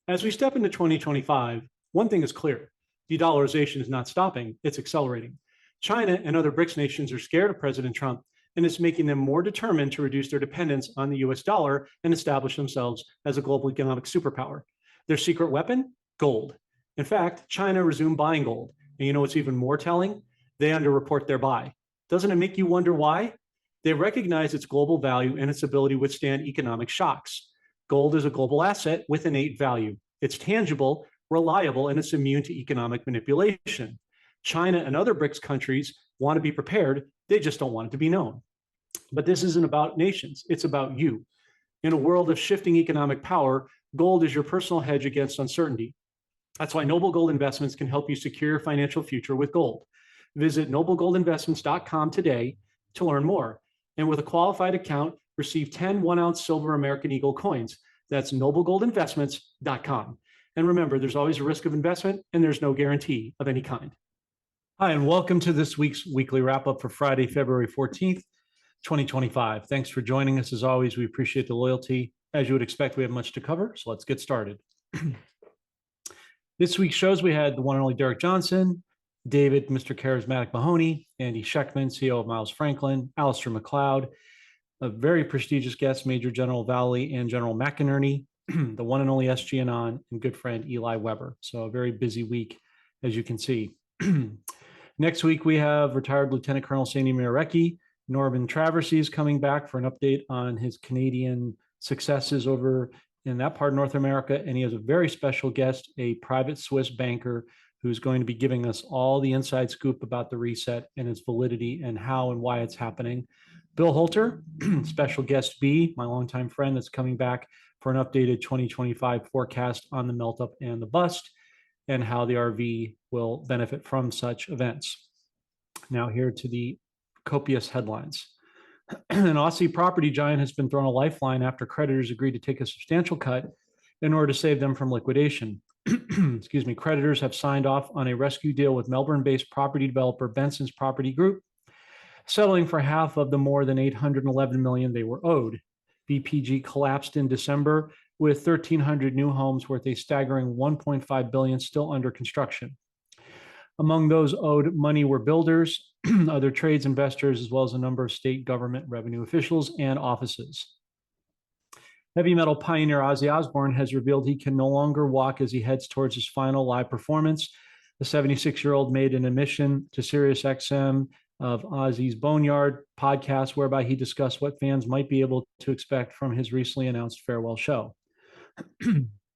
As we step into 2025, one thing is clear. De-dollarization is not stopping, it's accelerating. China and other BRICS nations are scared of President Trump, and it's making them more determined to reduce their dependence on the US dollar and establish themselves as a global economic superpower. Their secret weapon? Gold. In fact, China resumed buying gold. And you know what's even more telling? They underreport their buy. Doesn't it make you wonder why? They recognize its global value and its ability to withstand economic shocks. Gold is a global asset with innate value. It's tangible, reliable, and it's immune to economic manipulation. China and other BRICS countries want to be prepared. They just don't want it to be known. But this isn't about nations. It's about you. In a world of shifting economic power, gold is your personal hedge against uncertainty. That's why Noble Gold Investments can help you secure your financial future with gold. Visit noblegoldinvestments.com today to learn more. And with a qualified account, receive 10 1-ounce silver American Eagle coins. That's noblegoldinvestments.com. And remember, there's always a risk of investment and there's no guarantee of any kind. Hi, and welcome to this week's weekly wrap-up for Friday, February 14th, 2025. Thanks for joining us. As always, we appreciate the loyalty. As you would expect, we have much to cover, so let's get started. This week's shows, we had the one and only Derek Johnson, David, Mr. Charismatic Mahoney, Andy Scheckman, CEO of Miles Franklin, Alistair McLeod, a very prestigious guest, Major General Valley and General McInerney, the one and only SG Anon, and good friend Eli Weber. So a very busy week, as you can see. Next week, we have retired Lieutenant Colonel Sandy Mirarecki. Norman Traversy is coming back for an update on his Canadian successes over in that part of North America. And he has a very special guest, a private Swiss banker, who's going to be giving us all the inside scoop about the reset and its validity and how and why it's happening. Bill Holter, special guest B, my longtime friend, that's coming back for an updated 2025 forecast on the melt up and the bust and how the RV will benefit from such events. Now here to the copious headlines. An Aussie property giant has been thrown a lifeline after creditors agreed to take a substantial cut in order to save them from liquidation. Excuse me, creditors have signed off on a rescue deal with Melbourne-based property developer Benson's Property Group, settling for half of the more than $811 million they were owed. BPG collapsed in December with 1,300 new homes worth a staggering $1.5 billion still under construction. Among those owed money were builders, other trades investors, as well as a number of state government revenue officials and offices. Heavy metal pioneer Ozzy Osbourne has revealed he can no longer walk as he heads towards his final live performance. The 76-year-old made an admission to SiriusXM of Ozzy's Boneyard podcast, whereby he discussed what fans might be able to expect from his recently announced farewell show.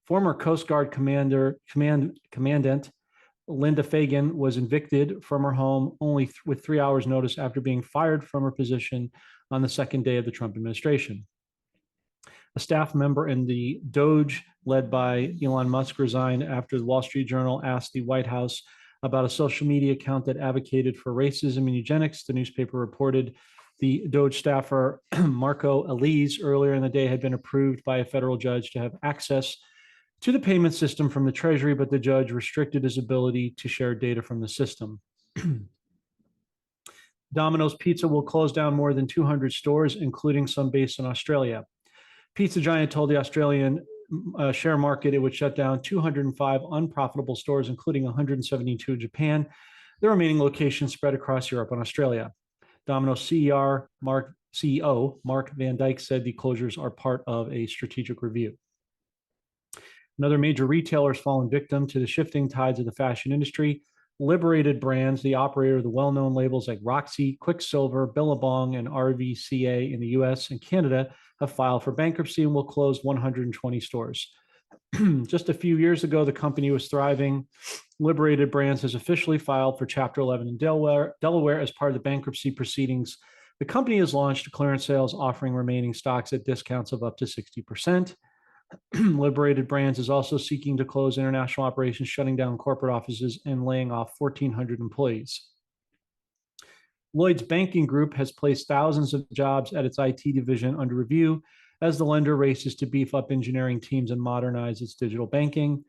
Former Coast Guard Commandant Linda Fagan was evicted from her home only with 3 hours' notice after being fired from her position on the second day of the Trump administration. A staff member in the Doge led by Elon Musk resigned after the Wall Street Journal asked the White House about a social media account that advocated for racism and eugenics. The newspaper reported the Doge staffer, Marco Elise, earlier in the day had been approved by a federal judge to have access to the payment system from the Treasury, but the judge restricted his ability to share data from the system. Domino's Pizza will close down more than 200 stores, including some based in Australia. Pizza Giant told the Australian share market it would shut down 205 unprofitable stores, including 172 in Japan. The remaining locations spread across Europe and Australia. Domino's CEO Mark Van Dyke said the closures are part of a strategic review. Another major retailer has fallen victim to the shifting tides of the fashion industry. Liberated Brands, the operator of the well-known labels like Roxy, Quicksilver, Billabong, and RVCA in the US and Canada, have filed for bankruptcy and will close 120 stores. Just a few years ago, the company was thriving. Liberated Brands has officially filed for Chapter 11 in Delaware as part of the bankruptcy proceedings. The company has launched clearance sales offering remaining stocks at discounts of up to 60%. Liberated Brands is also seeking to close international operations, shutting down corporate offices and laying off 1,400 employees. Lloyd's Banking Group has placed thousands of jobs at its IT division under review as the lender races to beef up engineering teams and modernize its digital banking.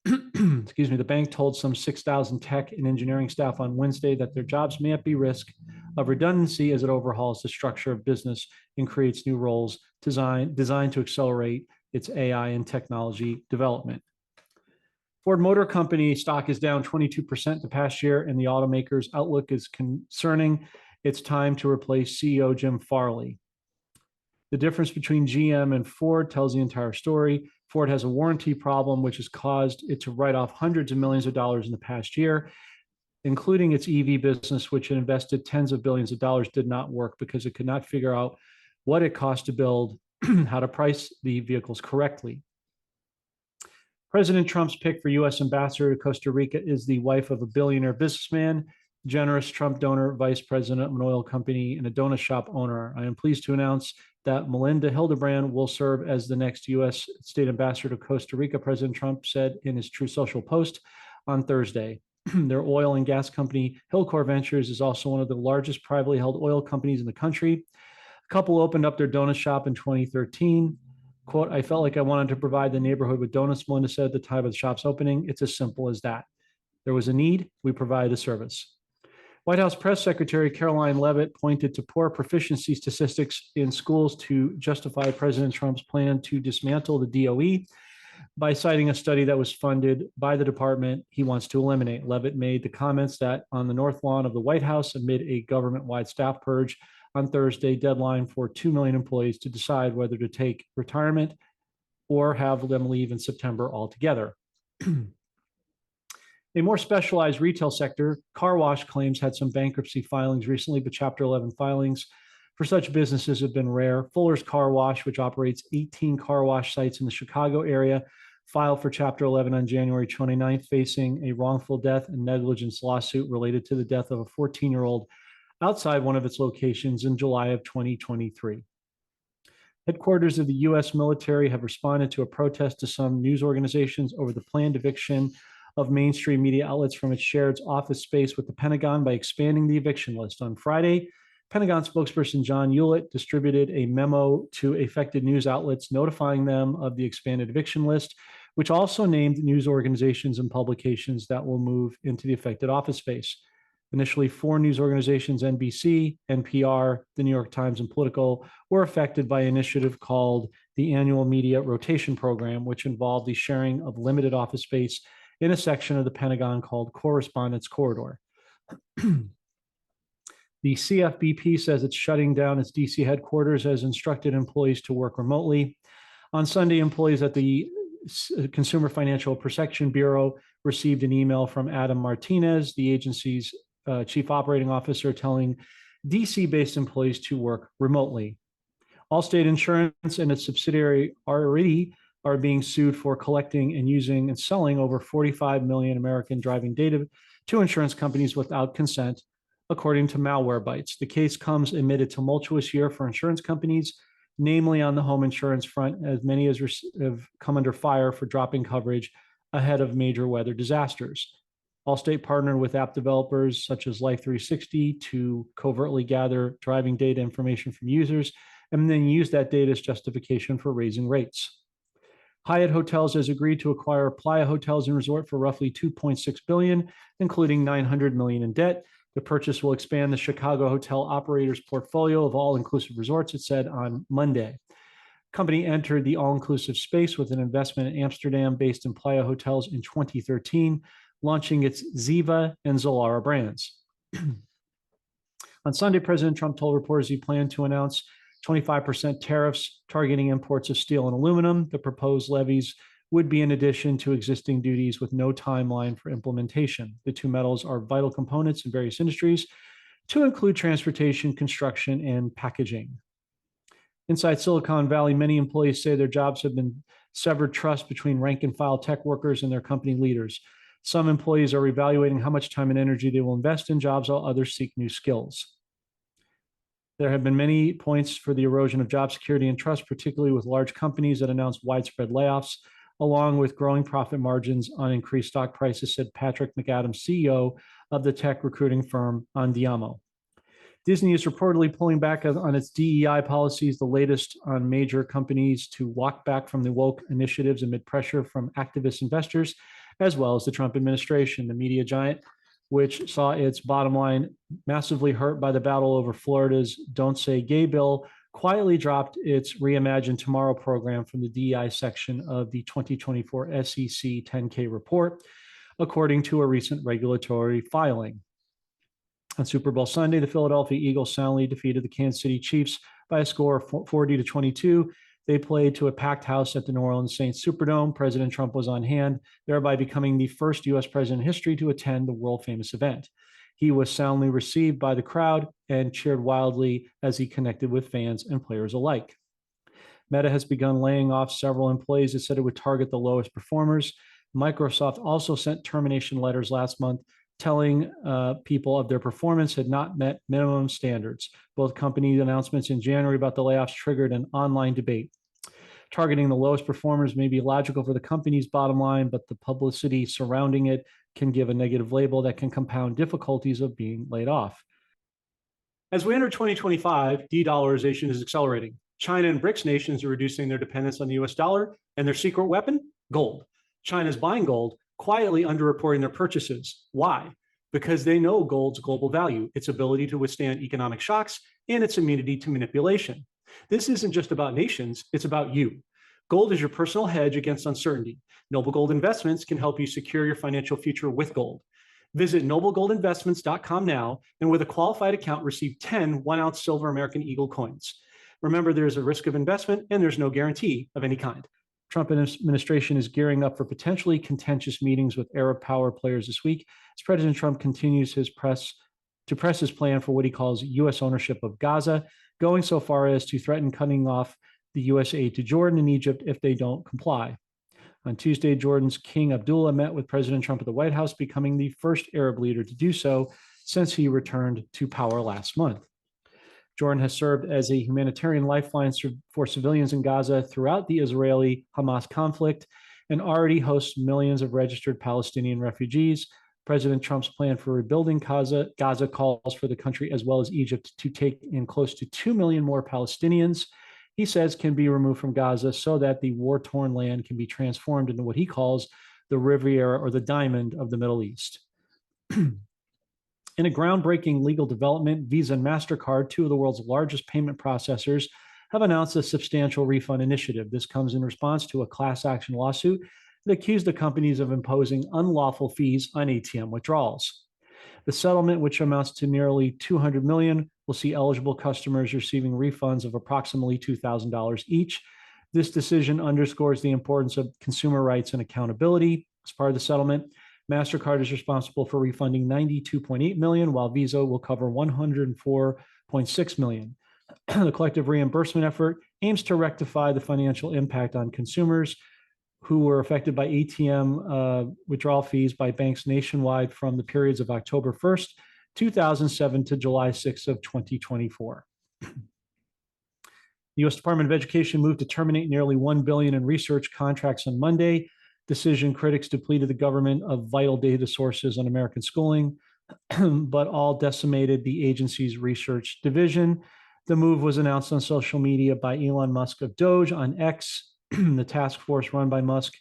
Excuse me, the bank told some 6,000 tech and engineering staff on Wednesday that their jobs may at be risk of redundancy as it overhauls the structure of business and creates new roles designed to accelerate its AI and technology development. Ford Motor Company stock is down 22% the past year, and the automaker's outlook is concerning. It's time to replace CEO Jim Farley. The difference between GM and Ford tells the entire story. Ford has a warranty problem, which has caused it to write off hundreds of millions of dollars in the past year, including its EV business, which had invested tens of billions of dollars, did not work because it could not figure out what it cost to build, how to price the vehicles correctly. President Trump's pick for U.S. ambassador to Costa Rica is the wife of a billionaire businessman, generous Trump donor, vice president of an oil company, and a donut shop owner. I am pleased to announce that Melinda Hildebrand will serve as the next U.S. state ambassador to Costa Rica, President Trump said in his True Social post on Thursday. Their oil and gas company, Hillcore Ventures, is also one of the largest privately held oil companies in the country. The couple opened up their donut shop in 2013. Quote, I felt like I wanted to provide the neighborhood with donuts, Melinda said at the time of the shop's opening. It's as simple as that. There was a need, we provided a service. White House Press Secretary Caroline Leavitt pointed to poor proficiency statistics in schools to justify President Trump's plan to dismantle the DOE by citing a study that was funded by the department he wants to eliminate. Leavitt made the comments that on the North Lawn of the White House amid a government-wide staff purge on Thursday, deadline for 2 million employees to decide whether to take retirement or have them leave in September altogether. A more specialized retail sector, car wash claims, had some bankruptcy filings recently, but Chapter 11 filings for such businesses have been rare. Fuller's Car Wash, which operates 18 car wash sites in the Chicago area, filed for Chapter 11 on January 29th, facing a wrongful death and negligence lawsuit related to the death of a 14-year-old outside one of its locations in July of 2023. Headquarters of the U.S. military have responded to a protest to some news organizations over the planned eviction of mainstream media outlets from its shared office space with the Pentagon by expanding the eviction list. On Friday, Pentagon spokesperson John Hewlett distributed a memo to affected news outlets notifying them of the expanded eviction list, which also named news organizations and publications that will move into the affected office space. Initially, 4 news organizations, NBC, NPR, the New York Times, and Political, were affected by an initiative called the Annual Media Rotation Program, which involved the sharing of limited office space in a section of the Pentagon called Correspondence Corridor. The CFBP says it's shutting down its DC headquarters, as instructed employees to work remotely. On Sunday, employees at the Consumer Financial Protection Bureau received an email from Adam Martinez, the agency's chief operating officer, telling DC-based employees to work remotely. Allstate Insurance and its subsidiary already are being sued for collecting and using and selling over 45 million American driving data to insurance companies without consent, according to Malwarebytes. The case comes amid a tumultuous year for insurance companies, namely on the home insurance front, as many as have come under fire for dropping coverage ahead of major weather disasters. Allstate partnered with app developers such as Life360 to covertly gather driving data information from users and then use that data as justification for raising rates. Hyatt Hotels has agreed to acquire Playa Hotels and Resort for roughly $2.6 billion, including $900 million in debt. The purchase will expand the Chicago hotel operators' portfolio of all-inclusive resorts, it said on Monday. The company entered the all-inclusive space with an investment in Amsterdam based in Playa Hotels in 2013, launching its Ziva and Zolara brands. On Sunday, President Trump told reporters he planned to announce 25% tariffs targeting imports of steel and aluminum. The proposed levies would be in addition to existing duties with no timeline for implementation. The two metals are vital components in various industries, to include transportation, construction, and packaging. Inside Silicon Valley, many employees say their jobs have been severed trust between rank and file tech workers and their company leaders. Some employees are evaluating how much time and energy they will invest in jobs, while others seek new skills. There have been many points for the erosion of job security and trust, particularly with large companies that announced widespread layoffs, along with growing profit margins on increased stock prices, said Patrick McAdams, CEO of the tech recruiting firm Andiamo. Disney is reportedly pulling back on its DEI policies, the latest on major companies to walk back from the woke initiatives amid pressure from activist investors, as well as the Trump administration. The media giant, which saw its bottom line massively hurt by the battle over Florida's Don't Say Gay bill, quietly dropped its Reimagine Tomorrow program from the DEI section of the 2024 SEC 10K report, according to a recent regulatory filing. On Super Bowl Sunday, the Philadelphia Eagles soundly defeated the Kansas City Chiefs by a score of 40-22. They played to a packed house at the New Orleans Saints Superdome. President Trump was on hand, thereby becoming the first U.S. president in history to attend the world-famous event. He was soundly received by the crowd and cheered wildly as he connected with fans and players alike. Meta has begun laying off several employees. It said it would target the lowest performers. Microsoft also sent termination letters last month telling people of their performance had not met minimum standards. Both company announcements in January about the layoffs triggered an online debate. Targeting the lowest performers may be logical for the company's bottom line, but the publicity surrounding it can give a negative label that can compound difficulties of being laid off. As we enter 2025, de-dollarization is accelerating. China and BRICS nations are reducing their dependence on the US dollar, and their secret weapon, gold. China's buying gold, quietly underreporting their purchases. Why? Because they know gold's global value, its ability to withstand economic shocks, and its immunity to manipulation. This isn't just about nations, it's about you. Gold is your personal hedge against uncertainty. Noble Gold Investments can help you secure your financial future with gold. Visit noblegoldinvestments.com now, and with a qualified account, receive 10 1-ounce silver American Eagle coins. Remember, there's a risk of investment, and there's no guarantee of any kind. Trump administration is gearing up for potentially contentious meetings with Arab power players this week as President Trump continues to press his plan for what he calls U.S. ownership of Gaza, going so far as to threaten cutting off the U.S. aid to Jordan and Egypt if they don't comply. On Tuesday, Jordan's King Abdullah met with President Trump at the White House, becoming the first Arab leader to do so since he returned to power last month. Jordan has served as a humanitarian lifeline for civilians in Gaza throughout the Israeli-Hamas conflict and already hosts millions of registered Palestinian refugees. President Trump's plan for rebuilding Gaza calls for the country as well as Egypt to take in close to 2 million more Palestinians, he says, can be removed from Gaza so that the war-torn land can be transformed into what he calls the Riviera or the Diamond of the Middle East. In a groundbreaking legal development, Visa and MasterCard, two of the world's largest payment processors, have announced a substantial refund initiative. This comes in response to a class action lawsuit that accused the companies of imposing unlawful fees on ATM withdrawals. The settlement, which amounts to nearly $200 million, will see eligible customers receiving refunds of approximately $2,000 each. This decision underscores the importance of consumer rights and accountability. As part of the settlement, MasterCard is responsible for refunding $92.8 million, while Visa will cover $104.6 million. The collective reimbursement effort aims to rectify the financial impact on consumers who were affected by ATM withdrawal fees by banks nationwide from the periods of October 1st, 2007 to July 6th of 2024. The U.S. Department of Education moved to terminate nearly $1 billion in research contracts on Monday. Decision critics depleted the government of vital data sources on American schooling, but all decimated the agency's research division. The move was announced on social media by Elon Musk of Doge on X. The task force run by Musk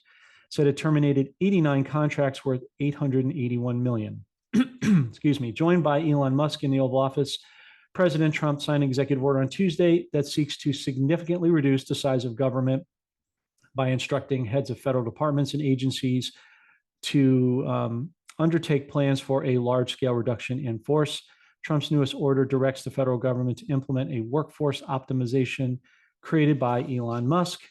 said it terminated 89 contracts worth $881 million. Excuse me. Joined by Elon Musk in the Oval Office, President Trump signed an executive order on Tuesday that seeks to significantly reduce the size of government by instructing heads of federal departments and agencies to undertake plans for a large-scale reduction in force. Trump's newest order directs the federal government to implement a workforce optimization created by Elon Musk.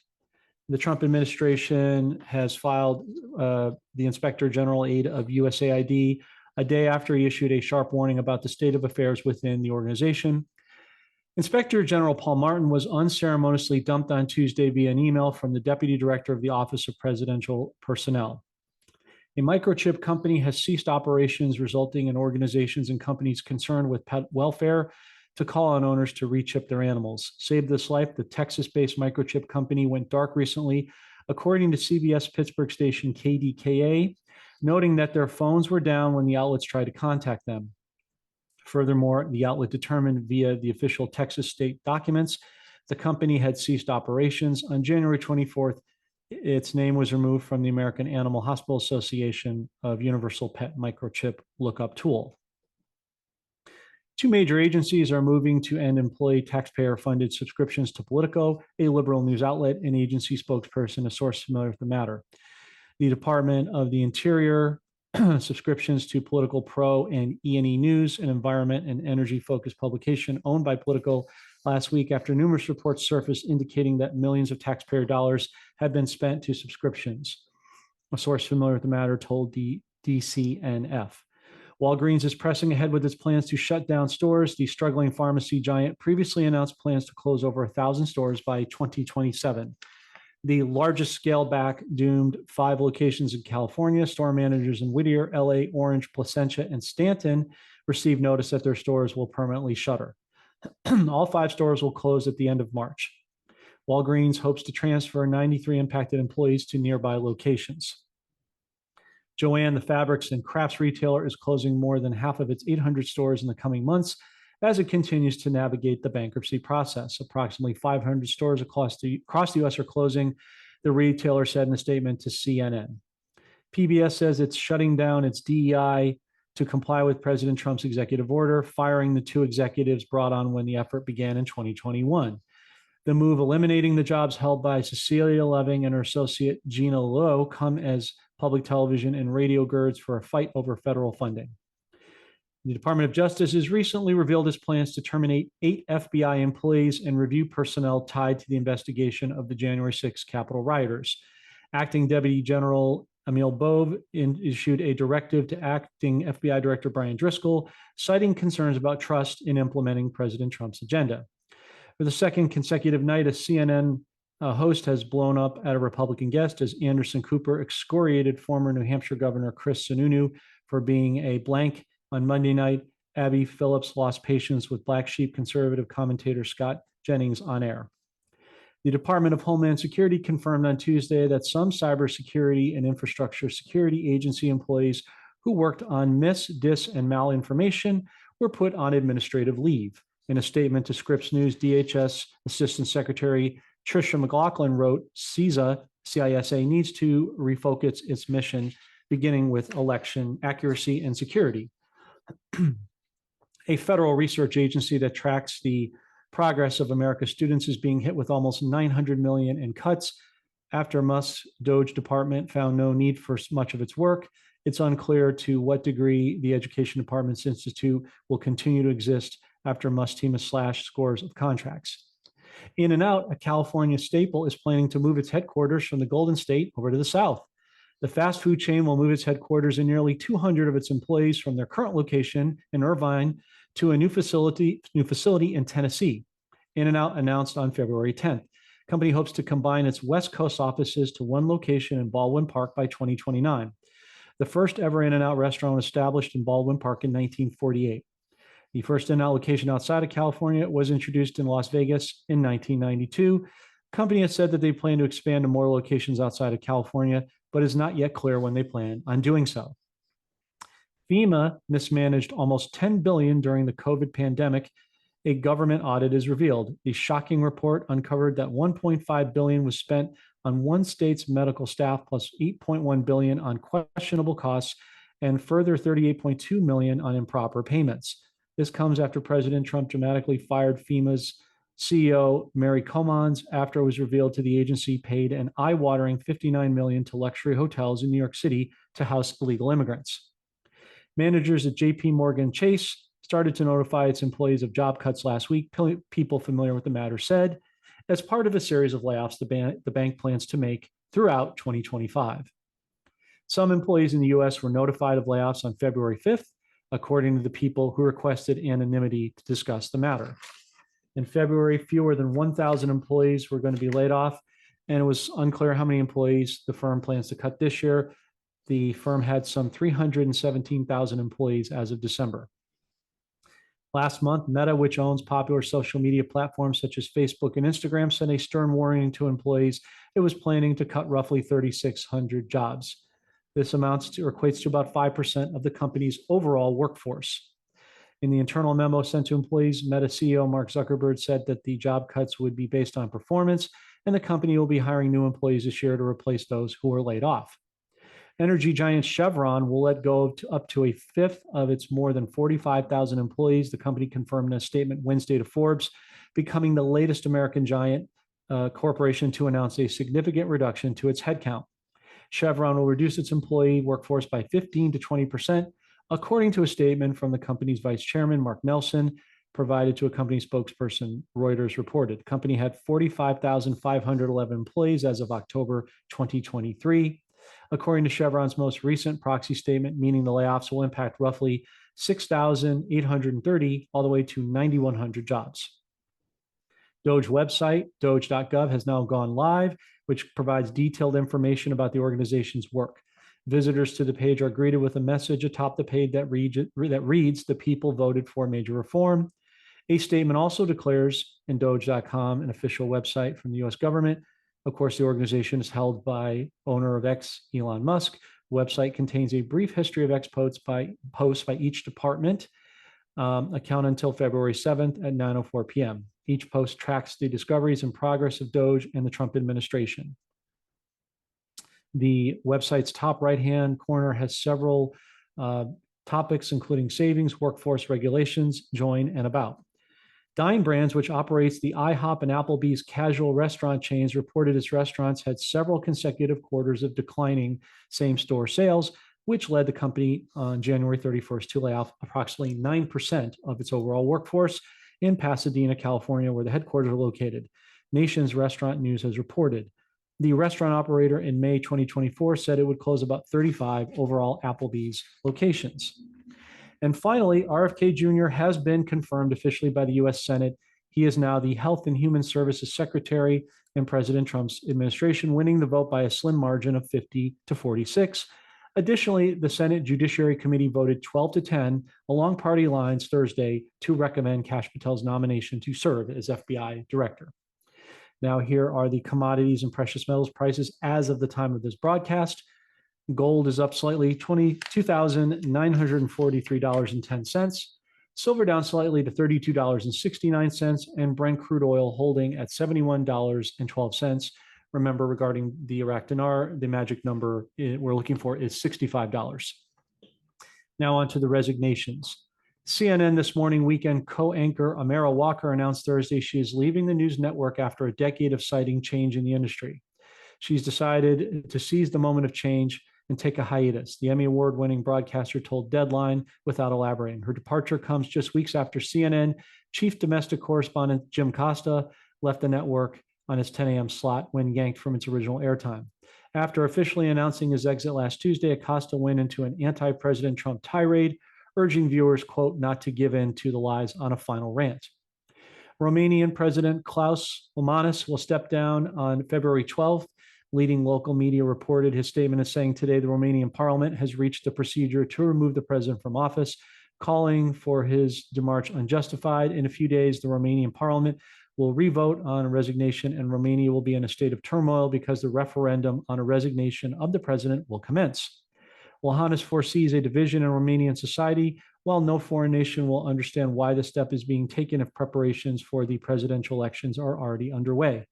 The Trump administration has filed the Inspector General aid of USAID a day after he issued a sharp warning about the state of affairs within the organization. Inspector General Paul Martin was unceremoniously dumped on Tuesday via an email from the Deputy Director of the Office of Presidential Personnel. A microchip company has ceased operations, resulting in organizations and companies concerned with pet welfare to call on owners to rechip their animals. Save This Life, the Texas-based microchip company, went dark recently, according to CBS Pittsburgh station KDKA, noting that their phones were down when the outlets tried to contact them. Furthermore, the outlet determined via the official Texas state documents the company had ceased operations. On January 24th, its name was removed from the American Animal Hospital Association of Universal Pet Microchip Lookup Tool. Two major agencies are moving to end employee taxpayer-funded subscriptions to Politico, a liberal news outlet, and agency spokesperson, a source familiar with the matter. The Department of the Interior subscriptions to Political Pro and E&E News, an environment and energy-focused publication owned by Politico, last week after numerous reports surfaced indicating that millions of taxpayer dollars had been spent to subscriptions. A source familiar with the matter told the DCNF. Walgreens is pressing ahead with its plans to shut down stores. The struggling pharmacy giant previously announced plans to close over 1,000 stores by 2027. The largest scale back doomed 5 locations in California. Store managers in Whittier, LA, Orange, Placentia, and Stanton received notice that their stores will permanently shutter. All 5 stores will close at the end of March. Walgreens hopes to transfer 93 impacted employees to nearby locations. Joann, the fabrics and crafts retailer, is closing more than half of its 800 stores in the coming months as it continues to navigate the bankruptcy process. Approximately 500 stores across the U.S. are closing, the retailer said in a statement to CNN. PBS says it's shutting down its DEI to comply with President Trump's executive order, firing the 2 executives brought on when the effort began in 2021. The move eliminating the jobs held by Cecilia Loving and her associate Gina Lowe come as public television and radio girds for a fight over federal funding. The Department of Justice has recently revealed its plans to terminate 8 FBI employees and review personnel tied to the investigation of the January 6 Capitol rioters. Acting Deputy General Emil Bove issued a directive to acting FBI Director Brian Driscoll, citing concerns about trust in implementing President Trump's agenda. For the second consecutive night, a CNN host has blown up at a Republican guest as Anderson Cooper excoriated former New Hampshire Governor Chris Sununu for being a blank. On Monday night, Abby Phillips lost patience with black sheep conservative commentator Scott Jennings on air. The Department of Homeland Security confirmed on Tuesday that some cybersecurity and infrastructure security agency employees who worked on mis, dis, and malinformation were put on administrative leave. In a statement to Scripps News, DHS Assistant Secretary Tricia McLaughlin wrote, CISA needs to refocus its mission, beginning with election accuracy and security. A federal research agency that tracks the progress of America's students is being hit with almost $900 million in cuts. After Musk's DOGE department found no need for much of its work, it's unclear to what degree the Education Department's institute will continue to exist after Musk's team has slashed scores of contracts. In-N-Out, a California staple, is planning to move its headquarters from the Golden State over to the South. The fast food chain will move its headquarters and nearly 200 of its employees from their current location in Irvine to a new facility in Tennessee. In-N-Out announced on February 10th. The company hopes to combine its West Coast offices to one location in Baldwin Park by 2029. The first ever In-N-Out restaurant was established in Baldwin Park in 1948. The first In-N-Out location outside of California was introduced in Las Vegas in 1992. The company has said that they plan to expand to more locations outside of California, but is not yet clear when they plan on doing so. FEMA mismanaged almost $10 billion during the COVID pandemic, a government audit is revealed. The shocking report uncovered that $1.5 billion was spent on one state's medical staff, plus $8.1 billion on questionable costs, and further $38.2 million on improper payments. This comes after President Trump dramatically fired FEMA's CEO Mary Comans after it was revealed to the agency paid an eye-watering $59 million to luxury hotels in New York City to house illegal immigrants. Managers at JP Morgan Chase started to notify its employees of job cuts last week, people familiar with the matter said, as part of a series of layoffs the bank plans to make throughout 2025. Some employees in the U.S. were notified of layoffs on February 5th, according to the people who requested anonymity to discuss the matter. In February, fewer than 1,000 employees were going to be laid off, and it was unclear how many employees the firm plans to cut this year. The firm had some 317,000 employees as of December. Last month, Meta, which owns popular social media platforms such as Facebook and Instagram, sent a stern warning to employees it was planning to cut roughly 3,600 jobs. This equates to about 5% of the company's overall workforce. In the internal memo sent to employees, Meta CEO Mark Zuckerberg said that the job cuts would be based on performance, and the company will be hiring new employees this year to replace those who were laid off. Energy giant Chevron will let go of up to a fifth of its more than 45,000 employees, the company confirmed in a statement Wednesday to Forbes, becoming the latest American giant corporation to announce a significant reduction to its headcount. Chevron will reduce its employee workforce by 15 to 20%, according to a statement from the company's vice chairman, Mark Nelson, provided to a company spokesperson, Reuters reported. The company had 45,511 employees as of October 2023. According to Chevron's most recent proxy statement, meaning the layoffs will impact roughly 6,830 all the way to 9,100 jobs. Doge website, doge.gov, has now gone live, which provides detailed information about the organization's work. Visitors to the page are greeted with a message atop the page that reads, "The people voted for major reform." A statement also declares in doge.com, an official website from the US government. Of course, the organization is held by owner of X, Elon Musk. The website contains a brief history of X posts by each department, account until February 7th at 9:04 p.m. Each post tracks the discoveries and progress of Doge and the Trump administration. The website's top right-hand corner has several topics, including savings, workforce regulations, join, and about. Dine Brands, which operates the IHOP and Applebee's casual restaurant chains, reported its restaurants had several consecutive quarters of declining same-store sales, which led the company on January 31st to lay off approximately 9% of its overall workforce in Pasadena, California, where the headquarters are located. Nation's Restaurant News has reported. The restaurant operator in May 2024 said it would close about 35 overall Applebee's locations. And finally, RFK Jr. has been confirmed officially by the U.S. Senate. He is now the Health and Human Services Secretary in President Trump's administration, winning the vote by a slim margin of 50 to 46. Additionally, the Senate Judiciary Committee voted 12 to 10 along party lines Thursday to recommend Kash Patel's nomination to serve as FBI director. Now, here are the commodities and precious metals prices as of the time of this broadcast. Gold is up slightly, $22,943.10. Silver down slightly to $32.69, and Brent crude oil holding at $71.12. Remember, regarding the Iraq dinar, the magic number we're looking for is $65. Now on to the resignations. CNN this morning weekend co-anchor Amara Walker announced Thursday she is leaving the news network after a decade of citing change in the industry. She's decided to seize the moment of change and take a hiatus, the Emmy Award-winning broadcaster told Deadline without elaborating. Her departure comes just weeks after CNN chief domestic correspondent Jim Costa left the network on its 10 a.m. slot when yanked from its original airtime. After officially announcing his exit last Tuesday, Acosta went into an anti-President Trump tirade, urging viewers, quote, not to give in to the lies on a final rant. Romanian President Klaus Iohannis will step down on February 12th. Leading local media reported his statement as saying today the Romanian parliament has reached a procedure to remove the president from office, calling for his demarche unjustified. In a few days, the Romanian parliament will revote on a resignation, and Romania will be in a state of turmoil because the referendum on a resignation of the president will commence. Iohannis foresees a division in Romanian society, while no foreign nation will understand why the step is being taken if preparations for the presidential elections are already underway.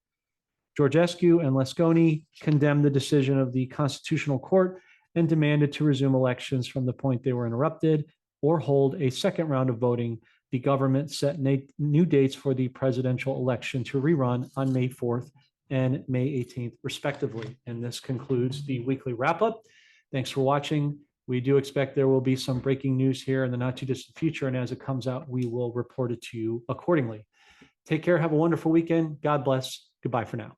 Georgescu and Lesconi condemned the decision of the Constitutional Court and demanded to resume elections from the point they were interrupted or hold a second round of voting. The government set new dates for the presidential election to rerun on May 4th and May 18th, respectively. And this concludes the weekly wrap-up. Thanks for watching. We do expect there will be some breaking news here in the not-too-distant future, and as it comes out, we will report it to you accordingly. Take care. Have a wonderful weekend. God bless. Goodbye for now.